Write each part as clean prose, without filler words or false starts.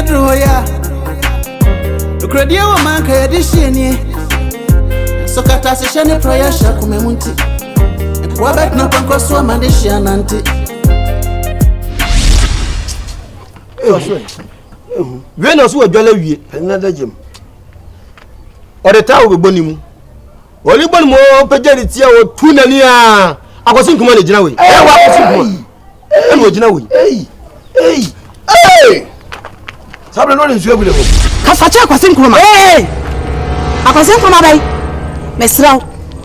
Adjoa. The credit of man can edition. So Catasha prayer shall come munti. And Quabec no cross one mandation anti. When I saw a jolly another gym. Or the tower with Bonimu. Or you born more pedanity or Tunania. I was in command of Janawi. Hey! Something not in trouble. Kasacha was in Kuma. Hey! I was in Kuma. Miss Row,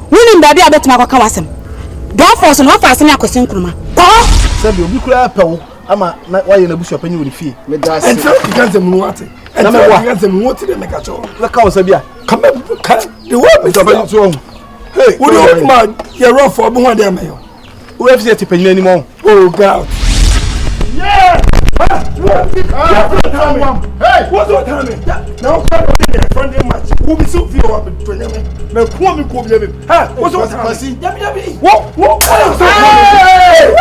winning baby, I bet my Kawasam. Therefore, so not fast in Kuma. Sabby, you could have Pell. I'm not why in a bush of penny with fee. And so you can't say Muati. And I'm going to move to the Megacho. The Kawasabia. Come up, the word is about wrong. Hey, what do you want? You're wrong for one day, mail. Who have yet to pay anymore? Oh, God. Yeah! Hey, what's your time? Now, Sunday match. Who be so few up to them? No, come and what's your time? What? Hey!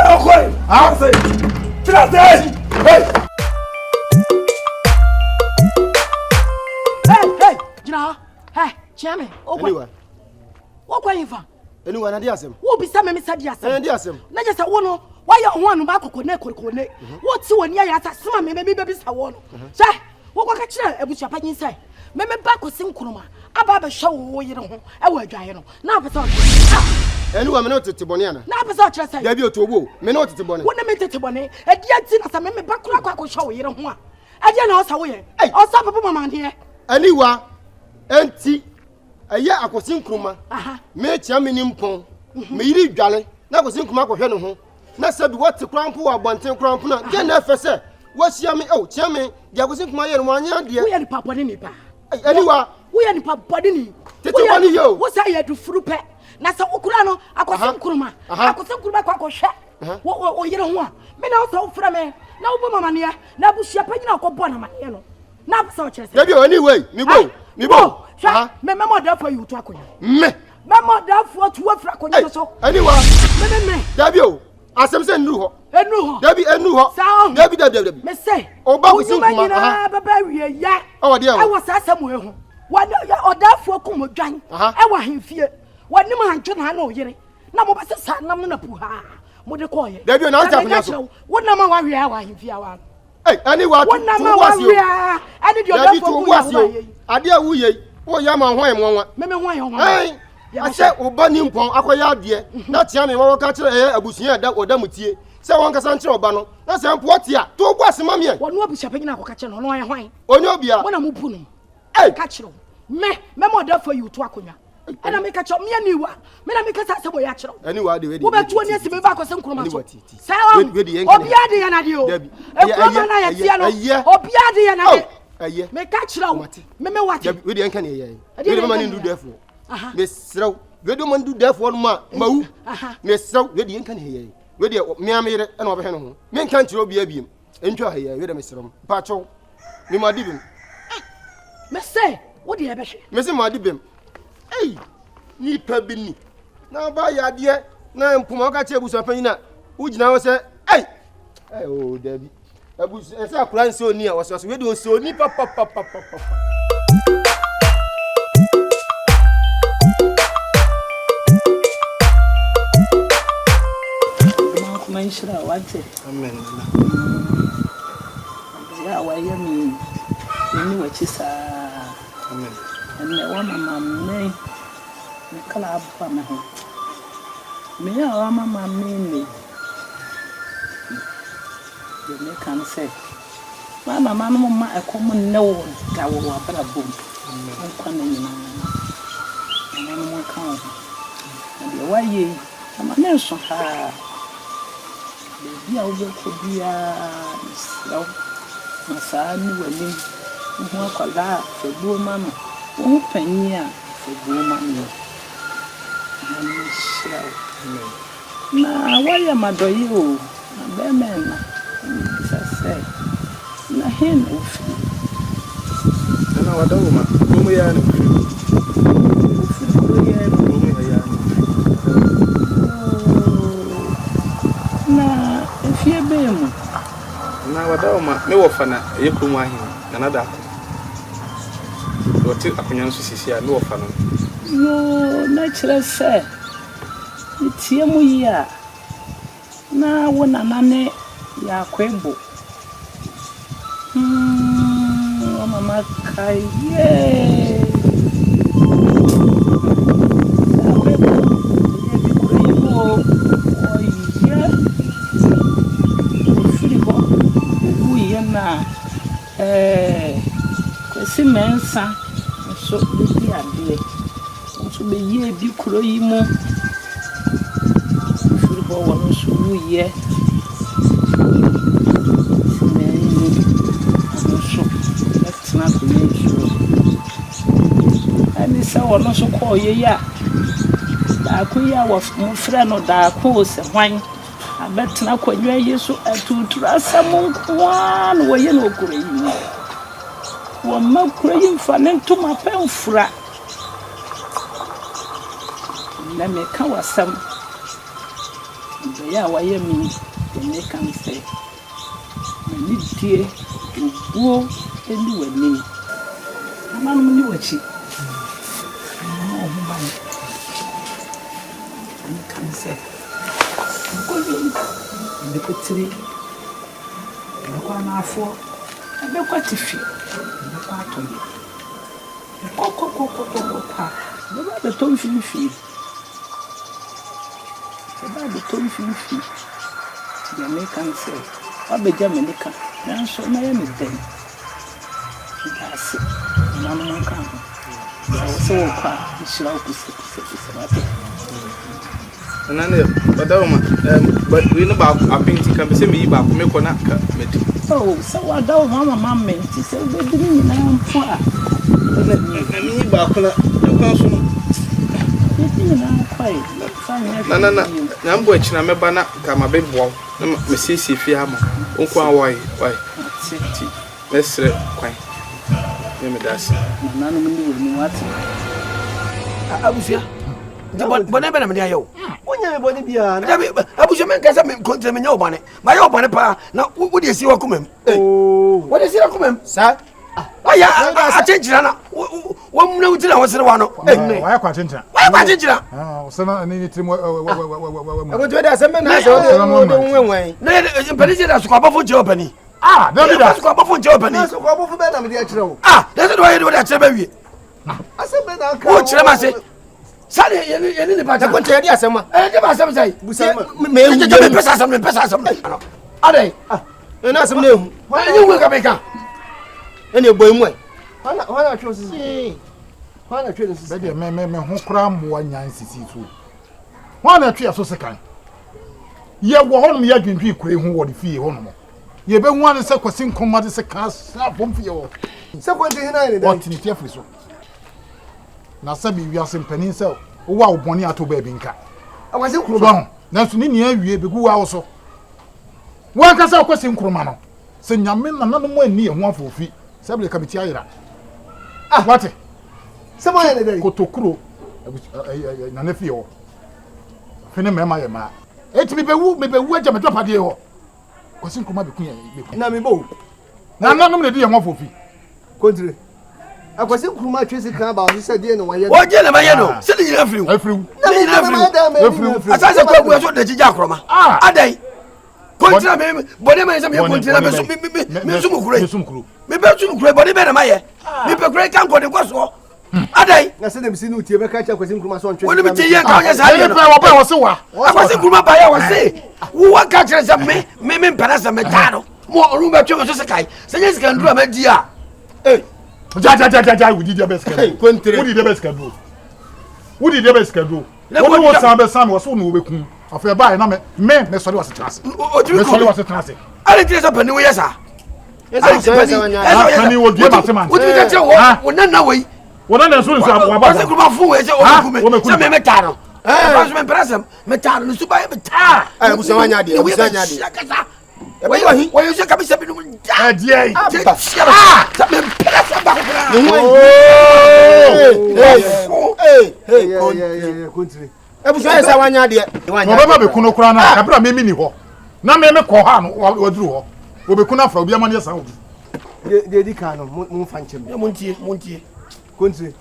I'll say. Hey, Jina, hey, Chairman. Anyway, what going for? Anyone, I dear. Who be some Mr. Diasem? And dear, not just a one. Why you want to back or connect? What's one year at some maybe babies I want? Sir, what catch a bush up inside? Maybe back with Sinkroma. About show you know. I will dry. Now, anyone not to Boniana. Now, besides, I gave you to woo. Me not to Bonnie. What a minute to Bonnie. And yet, since I remember back to show you know. I don't know how we are. Stop a woman here. Anyone, empty. A year I was in Kruma. Me Chaminim Pong. Me read Jolly. Now was in Kruma Heno. Now said what the crown poor wanting crown. Then never said, what's yummy? Oh, Chammy, there was in my 1 year, dear. We are the papa nipa. Anyone, we are the papa dini. What's I had to fruit pet? Nasa Ukurano, I was some Kuruma. I was some Kurma shot. What you don't want? Me now so from me. No woman here. Now bush your penny or Bonama. Now such as anyway, me go. Me mother for you to acquire. Me, my mother for 2 fraction. So, anyone, Dabio, as I'm saying, no, Debbie, and no, sound, Debbie, me say, oh, but we see, yeah, oh, dear, I was at somewhere. What or that for come again? I want him fear. What no man can know yet. No more as a son, no more puha. What the coin? Debbie, and I'll what number worry I want him fear. Hey, anyone, what number was you? I did your to was you. I dear we. Oh, Yama, why, Mamma, why? I said, oh, Bunny Pong, Aqua, dear. Not Yammy, or catch a bushia that or Damuti. So one Casancho Bano. That's what ya. 2 was mammy. What no be shopping now, catching on my wine. Oh, no, be a one I'm pulling. Hey, catch you. Me, mother for you to Aqua. And I make a chop me a new one. Me, I make a sass away actually. Anyway, the about 2 years to be back with some Chroma. Sound with the Obiadi and Adio. Obiadi and Adio. Make catch you. Me, what we didn't can hear. I didn't man do therefore. Miss Row, we don't do therefore, ma. Miss Row, we didn't can hear. We did me and over him. Men can't you be a beam. Enjoy here, with a Mr. Pacho. You might even. Miss say, what do you have? Mr. Madibim. Hey, need per binny. Now buy your dear. Now Pumaga Chebus of Penina. Would now say, hey, oh, Debbie. I was a plan so near was we do so near papa. Amen. Yeah, why you mean? You know what you say. Amen. And the woman, me, the club from me. Me, our mamma, me. You can say, Mamma, Mamma, a common no one that will walk a boom. I'm coming in. And I'm more calm. And why ye? I'm a nurse on her. Baby, I'll go to be a slow. My son, you will live. You walk a lot for blue mamma. Open here for blue mamma. And shall. Now, why am I do you? A bear man. I say, na hen of you. And our dog, na wadawma me wo fa na ye kumu ahin na nada do ti akonya nso sisi a me wo fa no yo na kire se itie mu yi a na wona nane ya kwebo mama kai ye kwesi mensa so bi ade so be ye bi kuro yi mu furu bo wono so wuye so letna ko ye so ani sa wono so ko ye ya da ko ya wo mo frɛ no da ko se hwan abetna kwanwa yesu atutura samu kwan wo ye no kuro yi wo ma kuro yi mfa ne ntoma pemfura na me ka wasam ya wa ye mi ne kan se ni die wo eni wani manu ni wachi oh man ni kan se ko ni ko tiri ko na afo be ko tifi be ko ato ko pa be ba be to fifi ba be to fifi ya me kan se wa be jame ni kan na so na ya me den asi na no kan ya so kwa shira ku se ba nane wadawma we no ba apinti kan be se me yi ba ko me ko na ka meti oh so wadawma mama menti se be dini na mpo a na mi ba ko na ko so dini na kwai na mbo achina meba na ka ma be boa na me sisi fi ama onko awai wai ti mesre kwai me dasi na no mi ni wati abufia bone bena me ayo onya me bone bia na abufia men kasa me kontre me nya obane ma ya obane pa na wo de si wa kumem wo de si wa kumem sa aya a chenjira na wo mna utina wo sere wa no wa ya kwa chenjira wa kwa chenjira sana ni timo wo de da sembe na so de wenwen na mpelije da sukwa bafo je obani David da sukwa bafo je obani na sukwa bafo be na me de akire wo da se do ye do da kire ba wie asembe na ka wo kire ma se sale yeni ni ba ta ko te di asema je ba asema sai me me pesa asema ade na asema na ehu ni wo ka be ka ene boy mu wana twa sisi wana twa sisi be me ho kra mo anyan sisi so wana twa so sekan ye wo honum ya dwendwi kure hu wo de fie honum ye be hu an se kwasi nkoma de se ka sa bom fie wo se ko ndi hina ni da what ni tiafri so na Sabby wi asempanin se wo a oboni ato ba bi nka akwasi nkuruma na so ni ni awie be gu wa wo so wo ka sa kwasi nkuruma no se nyame na nanu mo ani e ho afofi Sabby ka beti ayira what se mo ye ne dai kotokuro na ne fie wo fene mema ye ma eti me be wu aja me dopade ho kwasi nkuruma be kun ye be na me bo na nanu ne di ye ho afofi kontre akwasi nkuruma twesi kan ba so se die no waye o je na maye no se ni nyina friu na ni nyina friu asase ko bu so de jija akroma adai kontra me bode me se me kontra me so mukure me be so mukure bode be na maye me pe kure kan ko de ko so adai na se dem si no tie be ka cha akwasi nkuruma so ntwe woni me tie ye ka onye sa ye no wo ba wo se wa akwasi nkuruma ba ya wo se wo ka kire se me mpana se me tano mo oru be twe so se kai se nye sika ndura ma di a ja we did the best can do we did the best can do we did the best can do what was sam was so no be kun afa ba na me sorry was class me sorry was class ale tire so pani wo yesa pani wo die batman wo ti tete wo na we wo na so nso abo ba se kuma fu we se o kume se me tano ba so me presa me tano no suba me ta busa wanya de Why you say kabisa binu ja die me presa ba country busa yesa wanya de no baba be kuno kura na kabra me ni ho na me ko ha no waduru ho obekuna fra obi amane san obi de di ka no mo fa nchem montie kontri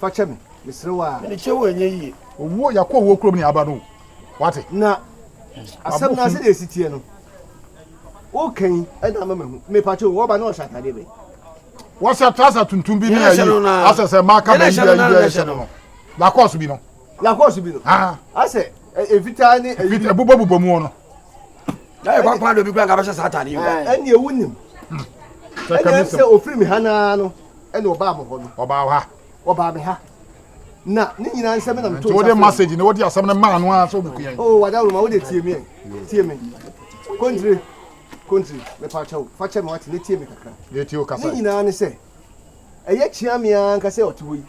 fa chem misrewa ne chewo enye yi owo yakọ owo krom ni aba no wate na asem na se de sitie no o kan e da mama hu me pa che wo ba na o shata de be wo se trasa tuntum bi na yi asese maka ba yi no la course bi no ah ase evita ni evita bubo mu no na e kwa do bi kwa ga ba shata ni eni ewunim eni se ofiri mi hana no eni oba mo ho no oba me ha na ni nyina nsem na mto so de message ni wo di asem na ma no a so buku yan oh wada ro ma wo de tie me country me pa chawo fa che me wati ne tie me kakra ye tie o kasa ni nyina ne se eye chia me an ka se otuwo yi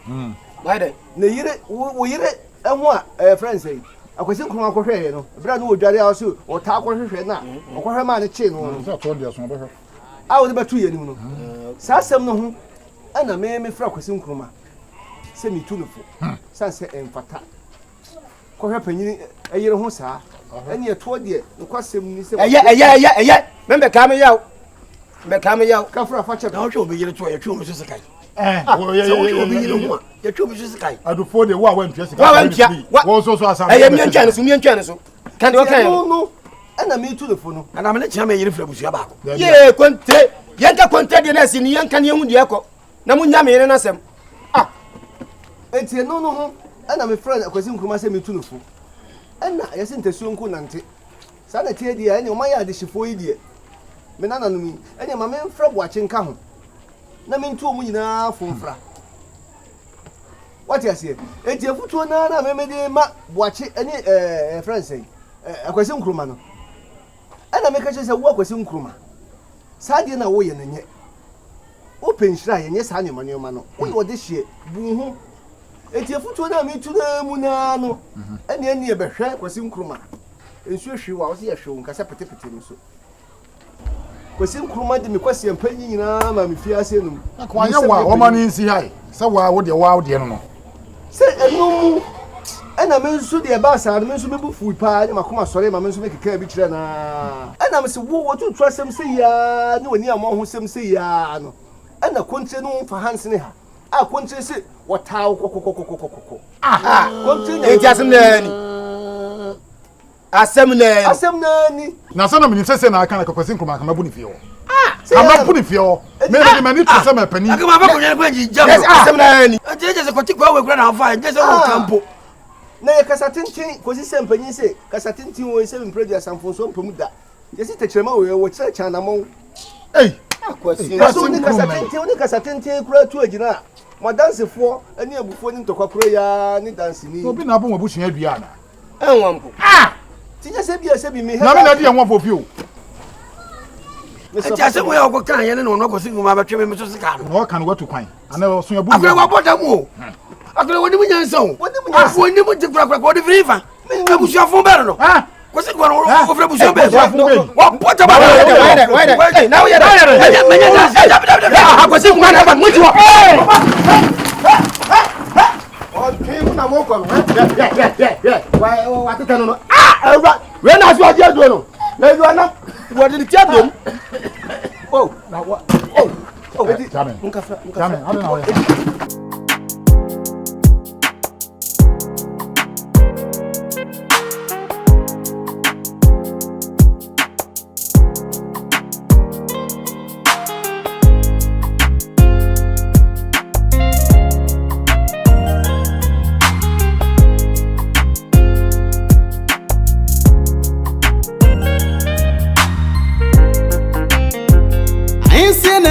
why de ne yire wo yire enho a friends say akwese nkoma akwohwe no bra no odware a so o ta akwohwe na akwohwe ma ne che no so to de so be hwe a wo de batu ye nim no sa asem no ho ana me fra akwese nkoma se mi tu no fo san se enfata kohwe panyini eyire ho saa ene ye to de nkwasem ni se eye membe ka me yaw ka fra fa che na wo hwe obi yire to ye twa me so sekai obi yire ho ye twa me so sekai adufo de wo a wantua sika wo so asam eye mientwa ne so kan de o kan no ana me tu no fo no ana me ne chia me yire fra busua ba ko ye konte yenka konte de na si ni yenka ne hu de eko na munya me yire na sem enti no ho ana me friend akwasi nkuma se me tu no fo ana yesi ntesuo nko nante sa na tie die ene o ma ya de shifo yi die me nana no mi ene ma me mfra boache nka ho na me ntu o mu nyina fomfra what you say enti afutuo na me de ma boache ene friend say akwasi nkruma no ana me ka che se wo akwasi nkruma sa die na wo ye nenye o penshira ye nye sa nyoma no wo ye ode hie bu hu enti afutuo na me tu na mu na no ene e behwe akwasi nkruma ensu hwi wa wo se ye hwe nka se petepete no so kwasi nkruma de me kwasi empanyi nyina ma me fi ase num akwanya wa wo mani nsi hai se wo de no se enum ena me nsu de ba sa me nsu me bu fu pa ma koma sore ma me nsu me keka bi kire na ena me se wo tu trasem se ya ni woni am ho sem se ya no ena kontre no fa hanse ne ha a kontre se wataw kokokokokoko aha kontre ne enti asem nani na sana me nse na aka na kwasi nkoma aka mabu ni fie ho ama bu ni fie ho me mani to se me pani aka ma ba ko nyane kwanji jam asem nani enti je se kwati kwa we kura na fa je se wo kampo na ye kasatintin kosi se mpanyin se kasatintin wo se mpredia sanfonso mpamu da je si tekrema wo kire chana mo kwasi so ni kasatintin kura tu agina mo dansefo ani abufo ni ntokwa kura ya ni dansi ni obi na bo mo busu adua na enwampo tinye se bi me na me na di enwo fofi o enti asem wo ya ko kan ye ne no kwasi nguma ba tweme me so sika no kan watu kwan ana so abu akure wa boda mu akure woni mu nyansa o woni mu tikura ko de friva me busu afon bere no kwasi ko no ko fra busu bere wa boda ba wait now you kwasi nguma na ba mu ti wo na mo ko wa tete no we na so aje do no na you na wo de tia dom na wa Jamen ada na wa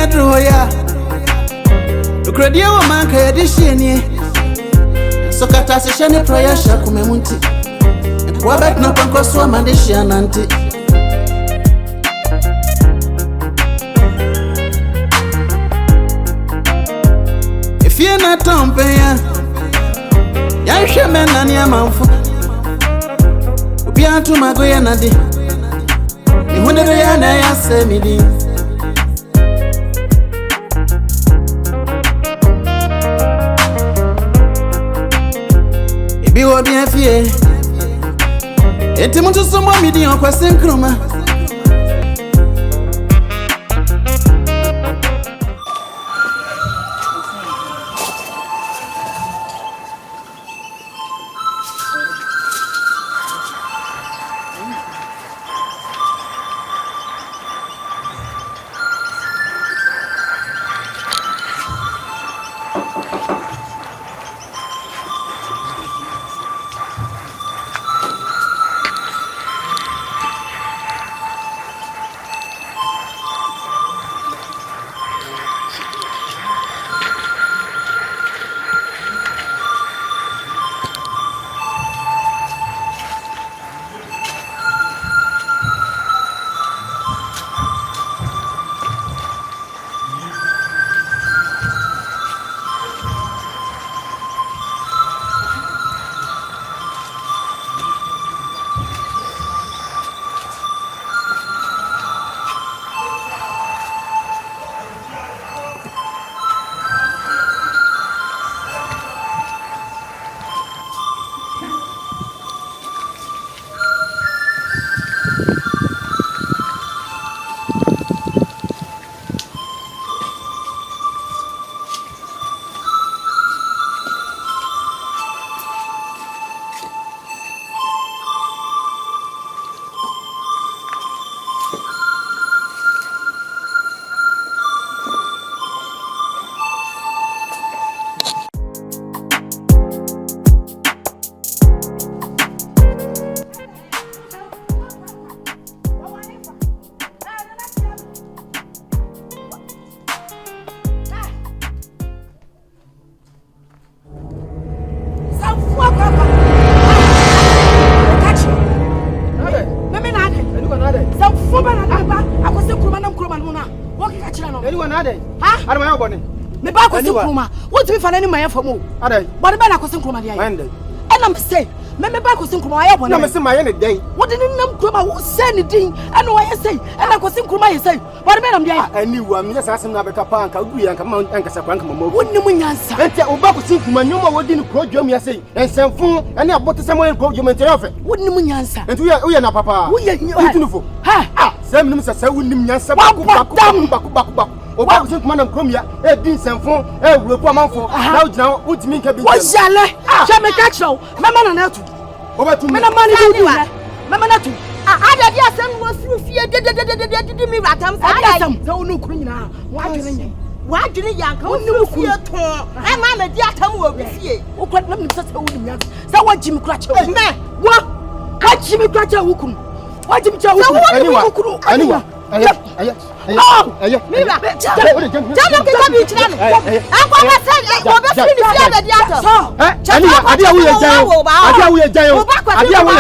Adjoa, ukredia wa manka ya dishini so kata seshani prayer shakume munti wabet na panko swa mandishi ananti ifie na tompe ya sheme nani ya mamfu ubia tu magoya nadi ni hundere ya na ya semidi biwo bien fie eti muntu somo midi on kwase nkruma anyone ade ha adama yo bone me ba ko sinkroma what me fa na ni maye famo ade bone ba na ko sinkroma dia mende ena me say me ba ko sinkroma aye bone na me say maye ne den what ni nam kroma wo say ni din ena wo ye say ena ko sinkroma ye say bone be nam dia aniwa me say asem na beka pa anka udu yanka ma anka sa kwanka mama wonni mu nyansa enti o ba ko sinkroma nyoma wodi ni krodwam ya say ensemfu ene abotesem wo krodwam enti ofe wonni mu nyansa enti wo ye na papa wo ye tunufo ha sem nim sa wonnim nyansa ba ku Oba ko kuma na kromia e din senfo e wuropu amanfo na ugina utimi nka bi wo shale sha me ka chro mama na na tu oba tu me na mani du mama na tu ada dia asem wo furu fie de mi ratam sa ada asem sa wonu kru nyina wa adwene yanka wo furu fie to e ma me di atam wo fie wo kwa na me sa wonu nya sa wa jimi kra che wo me wo ka jimi kra che wo kun wa jimi che wo kun aniwa Mira, jana kika bi chira no. Akwa ba say wo be firi ni fie be di ato. Aniwa ade awu ye jan. Ade awu ye jan yo. Ade awu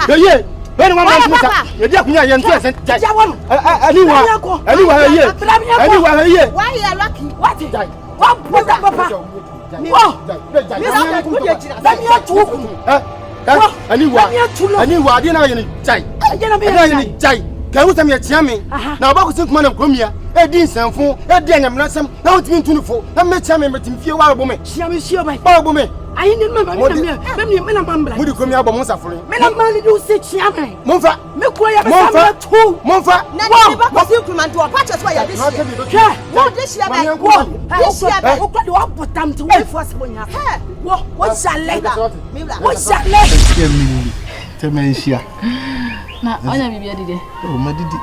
ye ye. Beni wa ma musa. Ye di akunya ye ntu esen. Aniwa ye. Aniwa ye. Why you lucky? What? Wa papa papa. Wo. Mira ko de chira. Dani atu. Aniwa ade na ye ni jai. Ade ye ni jai. Ka wutam ya tiame na oba ko sinkuma na kromia e di nsanfo e di anyamnasem na wotimi ntunufo na me tiame metim fie wa bo me tiame sio bai ba bo me ayi ni mama me na mambla mudi kromia bo mo safore me na mali do se tiame monfa me ko ya be sa tu monfa na ni ba ko sinkuma nto pa che so ya de sia wo de sia bai wo de sia bai wo ko de wa botam to we fo se bonya wo shale wo shale temensia na onya bibia dide o madidi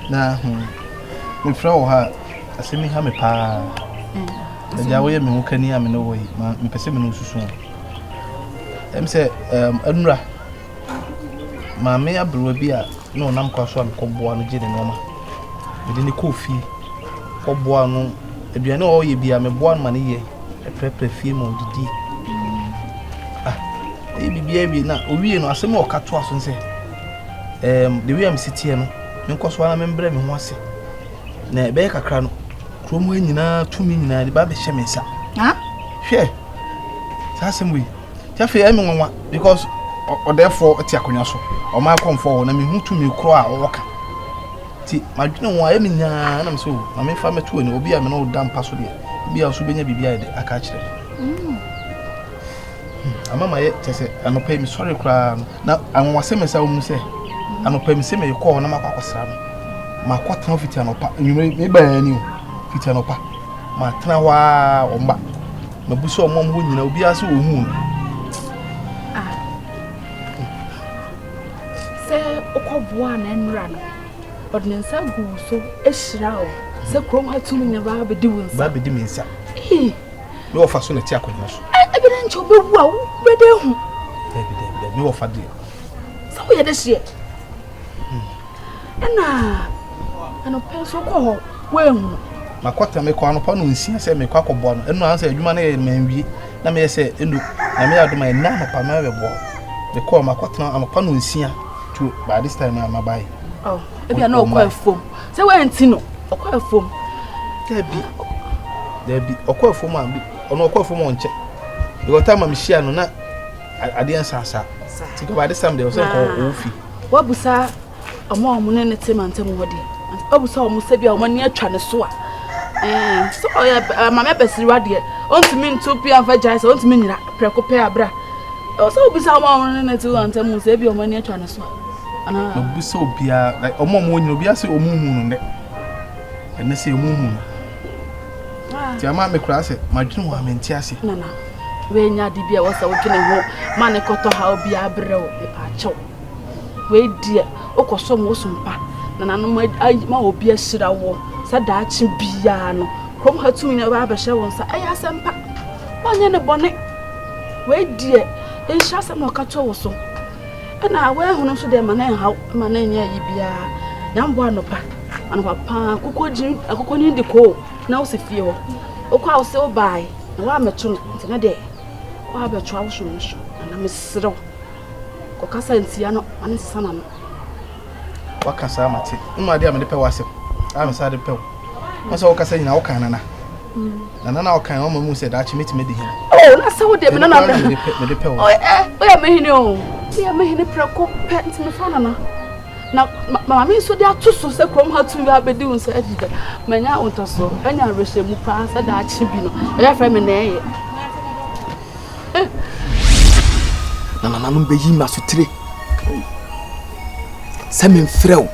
na me fra wo ha asemi ha me pa ja wo ye me hokani ame no wo yi ma me pese me no susu em se anura ma me abro bi a no nam kwa so am koboa no gide no ma me de ni kofi koboa no aduane o ye bia me boa no ma ne ye prepare fie ma odidi bibia bi na owie no asem o kato aso nse the way am sitie no me nkoso na membre me ho ase na ebe kakra no kromo anyina tumi nyina de ba be hye me nsa ha hwe sa asem wi tafe e me nwanwa because o therefore ti akonya so o ma komfo na me hu tumi kro a o ka ti madwene ho a me nya na me so na me fa meto ni obi a me no da mpa so de bia so benya bibia de aka kire amama ye tese anopa mi sorry kra na anwase me sa mu se anopa mi se me ko na makwakwasra no makwatan fiti anopa nwumre me ba ani fiti anopa ma tena wa omba mabuso omom ho nyina obi ase ohu se okoboa na enra no ordinance gu so ehira o se krom hatumi nya ba be di wonsa ba be di mensa me ofa so na ti akonya so ebere ncho bewu a wo bede hu de me ofa de so wo ye de hie na ano penso ko ho wehu makota me ko anopa no nsia se me kwa koboa no eno ansa adwuma na ye manwie na me se enu na me adoma ena anopa ma we bo de ko makota anopa no nsia to by this time am buy oh ebia na okwa afom se we nti no okwa afom debi okwa afom am bi ono okwa afom onche because time am share no na ade ansasa ti go by this time they was ko ofi wabusa omo ne temantem hodi obusa omo se bia omo ne atwa ne so a so ya mama besiri wade ontimi ntopi afa jaisa ontimi nyira preko pe abra so obusa omo ne temantem se bia omo ne atwa ne so ana obusa obia like omo nyina obia se omo hu no ne ene se omo hu ti ama me kura se madwene ho amenti ase nana we nya di bia wasa wotwe ne ho ma ne koto ha obia abrɛ o e pa chew we die okoso mo sumpa nana no ma obi ahira wo sa daachi bia no krom hatumi na ba behye won sa aya sempa onye ne bone we die ehia sam no kato wo so na we hunu so de ma na haw ma na nya yi bia nyambo anopa pa akoko ni ndiko na wo se fie wo okwa wo se wo bai na wa meto no ntina de wa be twa wo so na me serew ko kasa ntia no ane sana no wakasa amate mma dia me de pe wase I'm sad pill. What's all saying now can na. Na na kan o mamu said that me di him. Oh, na so de me na na. Me de pill. Oh ya me hini o. Ya me hini preko pet me fa na. Na mama mi so de atoso se krom ha tu ba bedi unsa adida. Manya ontoso. Anya rehye mu pa sa da achi bi no. Ya fa me na eye. Na no be yi masutire. Se me mfrɛw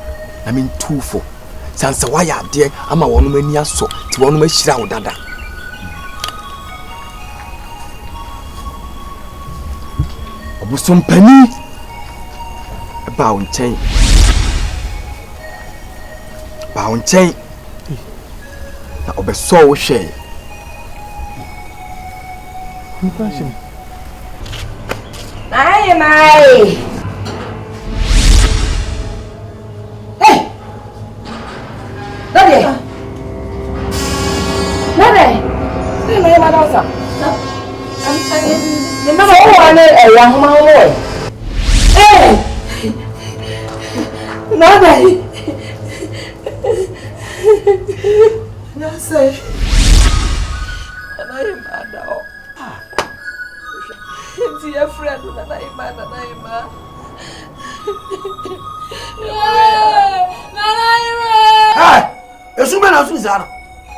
na me ntufo. Sansa wa ya de ama wono mani aso ti wono ma hira wo dada. Obusom pani ba wo nchen. Ba wo nchen. Na obeso wo hwe. Impression. Ai.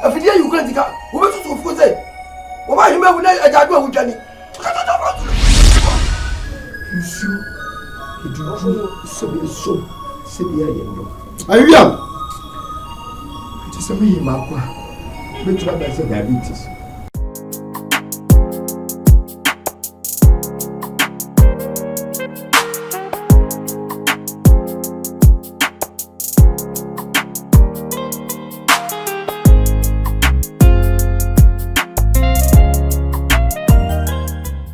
Afidie you can't go. Who wants to go say? Why you may Adjoa with Johnny? You sure? He do not know so. I am. It is a me, Marco. Which one I said diabetes.